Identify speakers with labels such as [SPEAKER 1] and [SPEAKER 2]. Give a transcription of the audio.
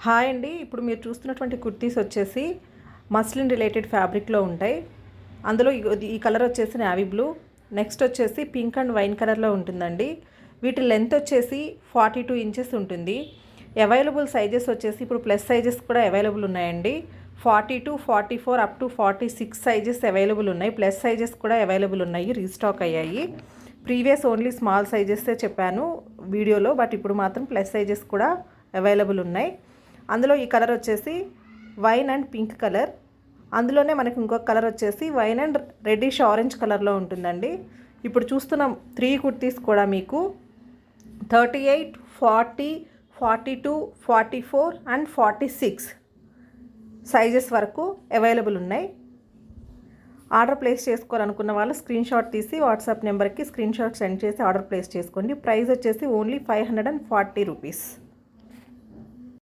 [SPEAKER 1] Hi అండి. ఇప్పుడు మీరు చూస్తున్నటువంటి కుర్తీస్ వచ్చేసి మస్లిన్ రిలేటెడ్ ఫ్యాబ్రిక్లో ఉంటాయి. అందులో ఈ కలర్ వచ్చేసి నావీ బ్లూ, నెక్స్ట్ వచ్చేసి పింక్ అండ్ వైన్ కలర్లో ఉంటుందండి. వీటి లెంత్ వచ్చేసి 42 ఇంచెస్ ఉంటుంది. అవైలబుల్ సైజెస్ వచ్చేసి ఇప్పుడు ప్లస్ సైజెస్ కూడా అవైలబుల్ ఉన్నాయండి. 42, 44 అప్ టు 46 సైజెస్ అవైలబుల్ ఉన్నాయి. ప్లస్ సైజెస్ కూడా అవైలబుల్ ఉన్నాయి, రీస్టాక్ అయ్యాయి. ప్రీవియస్ ఓన్లీ స్మాల్ సైజెసే చెప్పాను వీడియోలో, బట్ ఇప్పుడు మాత్రం ప్లస్ సైజెస్ కూడా అవైలబుల్ ఉన్నాయి. అందులో ఈ కలర్ వచ్చేసి వైన్ అండ్ పింక్ కలర్. అందులోనే మనకి ఇంకొక కలర్ వచ్చేసి వైన్ అండ్ రెడ్డిష్ ఆరెంజ్ కలర్లో ఉంటుందండి. ఇప్పుడు చూస్తున్న 3 కుర్తీస్ కూడా మీకు 38, 40, 42, 44 అండ్ 46 సైజెస్ వరకు అవైలబుల్ ఉన్నాయి. ఆర్డర్ ప్లేస్ చేసుకోవాలనుకున్న వాళ్ళు స్క్రీన్ షాట్ తీసి వాట్సాప్ నెంబర్కి స్క్రీన్ షాట్ సెండ్ చేసి ఆర్డర్ ప్లేస్ చేసుకోండి. ప్రైస్ వచ్చేసి ఓన్లీ 540 రూపీస్.